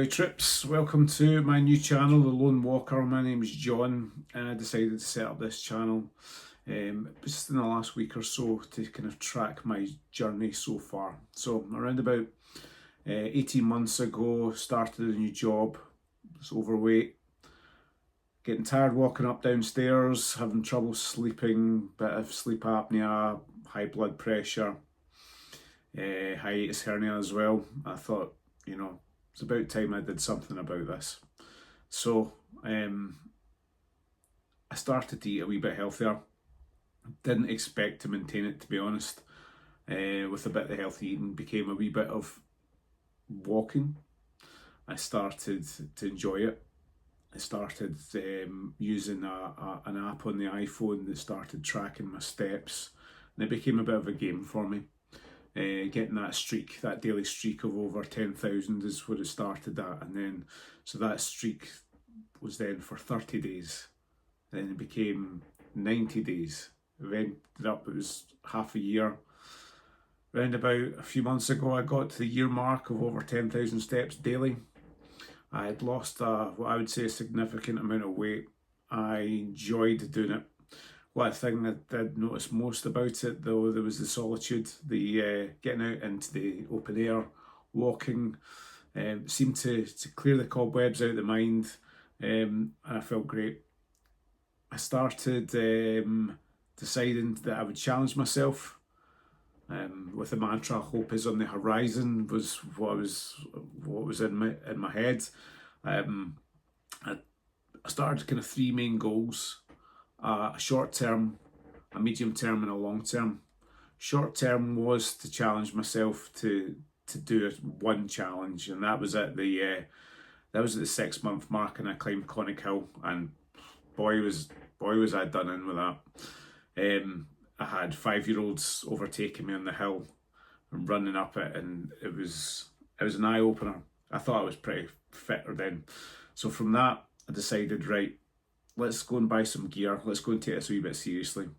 Hello trips, welcome to my new channel, The Lone Walker. My name is John and I decided to set up this channel just in the last week or so to kind of track my journey so far. So around about 18 months ago, started a new job, was overweight, getting tired walking up downstairs, having trouble sleeping, bit of sleep apnea, high blood pressure, hiatus hernia as well. I thought, it's about time I did something about this. So I started to eat a wee bit healthier. Didn't expect to maintain it, to be honest. With a bit of healthy eating became a wee bit of walking. I started to enjoy it. I started using an app on the iPhone that started tracking my steps, and it became a bit of a game for me. Getting that streak, that daily streak of over 10,000 is what it started at, and then so that streak was then for 30 days, then it became 90 days. It ended up, it was half a year. Round about a few months ago, I got to the year mark of over 10,000 steps daily. I had lost what I would say a significant amount of weight. I enjoyed doing it. One thing that I did notice most about it, though, there was the solitude, the getting out into the open air, walking, seemed to clear the cobwebs out of the mind, and I felt great. I started deciding that I would challenge myself with the mantra "Hope is on the horizon" was what was in my head. I started kind of three main goals. A short term, a medium term and a long term. Short term was to challenge myself to do one challenge, and that was at the 6 month mark, and I climbed Conic Hill, and boy was I done in with that. I had 5-year-olds overtaking me on the hill and running up it, and it was an eye opener. I thought I was pretty fitter then, so from that I decided, right, let's go and buy some gear. Let's go and take this a wee bit seriously.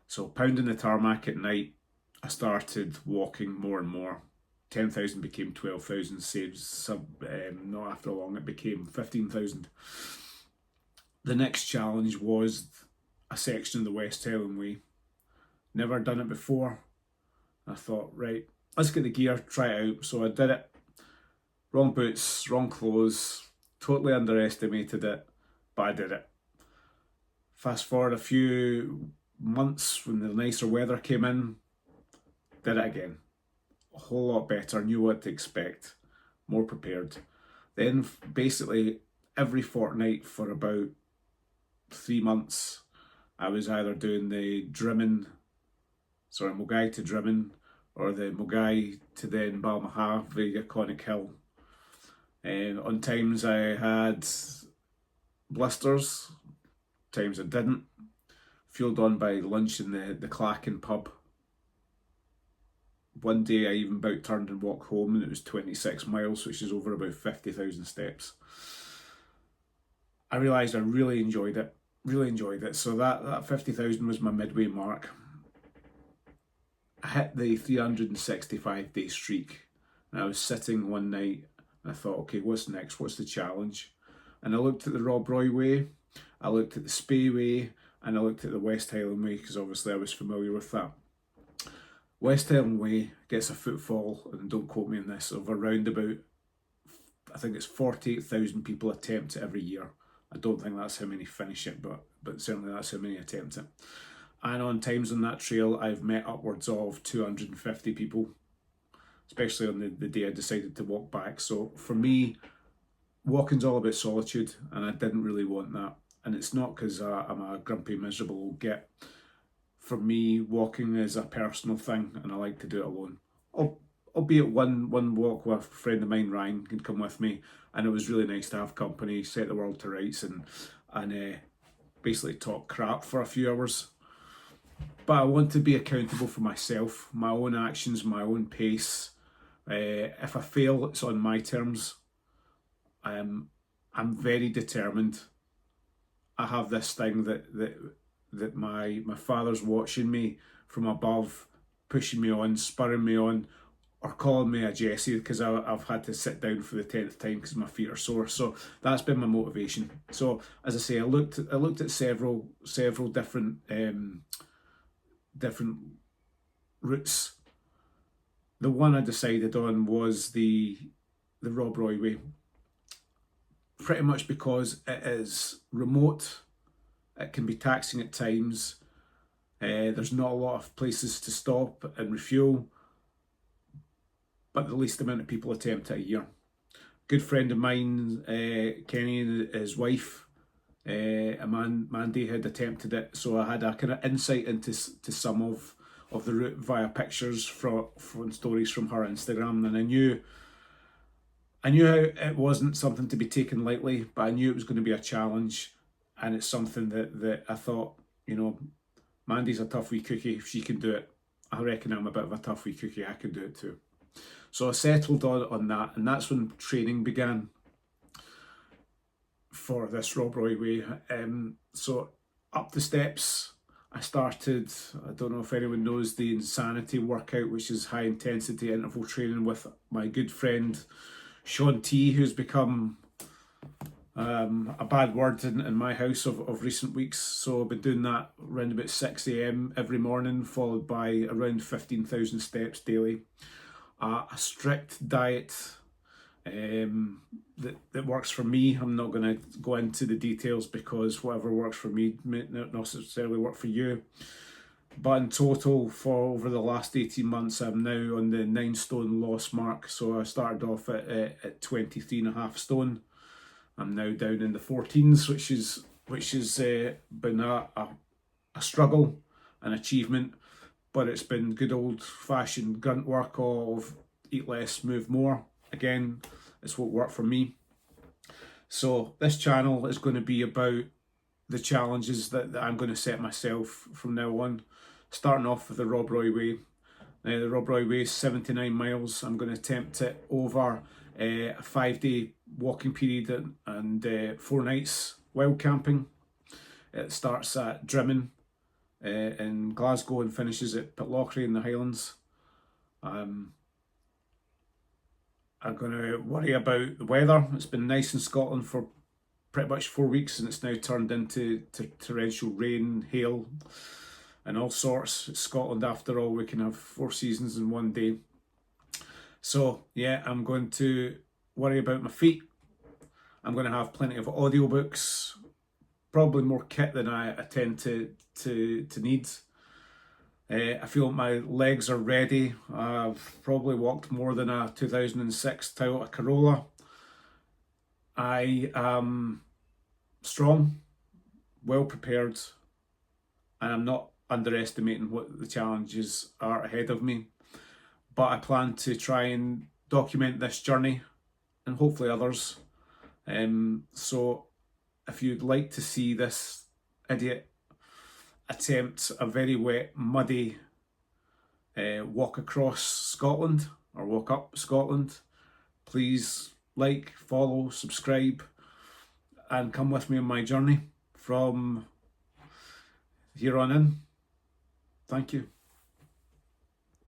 So pounding the tarmac at night, I started walking more and more. 10,000 became 12,000. Not after long, it became 15,000. The next challenge was a section of the West Highland Way. Never done it before. I thought, right, let's get the gear, try it out. So I did it. Wrong boots, wrong clothes, totally underestimated it, but I did it. Fast forward a few months when the nicer weather came in, did it again. A whole lot better, knew what to expect, more prepared. Then basically every fortnight for about 3 months, I was either doing the Mogai to Drimmen, or the Mogai to then Balmaha via Conic Hill. On times I had blisters, times I didn't. Fueled on by lunch in the Clachan pub. One day I even about turned and walked home, and it was 26 miles, which is over about 50,000 steps. I realised I really enjoyed it. So that 50,000 was my midway mark. I hit the 365 day streak, and I was sitting one night and I thought, okay, what's next? What's the challenge? And I looked at the Rob Roy Way, I looked at the Spey Way, and I looked at the West Highland Way, because obviously I was familiar with that. West Highland Way gets a footfall, and don't quote me on this, of around about, I think it's 48,000 people attempt it every year. I don't think that's how many finish it, but certainly that's how many attempt it. And on times on that trail, I've met upwards of 250 people, especially on the day I decided to walk back. So for me, walking's all about solitude, and I didn't really want that. And it's not because I'm a grumpy, miserable old git. For me, walking is a personal thing, and I like to do it alone. Albeit one walk with a friend of mine, Ryan, can come with me, and it was really nice to have company, set the world to rights, and basically talk crap for a few hours. But I want to be accountable for myself, my own actions, my own pace. If I fail, it's on my terms. I'm very determined. I have this thing that my father's watching me from above, pushing me on, spurring me on, or calling me a Jesse because I've had to sit down for the 10th time because my feet are sore. So that's been my motivation. So as I say, I looked at several different different routes. The one I decided on was the Rob Roy way, pretty much because it is remote. It can be taxing at times. There's not a lot of places to stop and refuel, but the least amount of people attempt it a year. Good friend of mine, Kenny, and his wife, Mandy, had attempted it, so I had a kind of insight into some of the route via pictures from stories from her Instagram, and I knew it wasn't something to be taken lightly, but I knew it was going to be a challenge, and it's something that I thought, Mandy's a tough wee cookie. If she can do it, I reckon I'm a bit of a tough wee cookie. I can do it too. So I settled on that, and that's when training began for this Rob Roy way. So up the steps, I started, I don't know if anyone knows the Insanity workout, which is high intensity interval training with my good friend Sean T, who's become a bad word in my house of recent weeks. So I've been doing that around about 6 a.m. every morning, followed by around 15,000 steps daily. A strict diet that works for me. I'm not going to go into the details because whatever works for me may not necessarily work for you. But in total, for over the last 18 months, I'm now on the 9 stone loss mark. So I started off at 23.5 stone. I'm now down in the 14s, which has been a struggle, an achievement, but it's been good old fashioned grunt work of eat less, move more. Again, it's what worked for me. So this channel is going to be about the challenges that I'm going to set myself from now on, starting off with the Rob Roy way. Now the Rob Roy way is 79 miles. I'm going to attempt it over a 5-day walking period and 4 nights wild camping. It starts at Drimmen in Glasgow and finishes at Pitlochry in the Highlands. I'm going to worry about the weather. It's been nice in Scotland for pretty much 4 weeks, and it's now turned into torrential rain, hail, and all sorts. It's Scotland after all. We can have 4 seasons in one day. So yeah, I'm going to worry about my feet. I'm going to have plenty of audiobooks, probably more kit than I tend to need. I feel my legs are ready. I've probably walked more than a 2006 Toyota Corolla. I am strong, well prepared, and I'm not underestimating what the challenges are ahead of me. But I plan to try and document this journey, and hopefully others. So if you'd like to see this idiot attempt a very wet, muddy walk across Scotland or walk up Scotland, please like, follow, subscribe, and come with me on my journey from here on in. Thank you.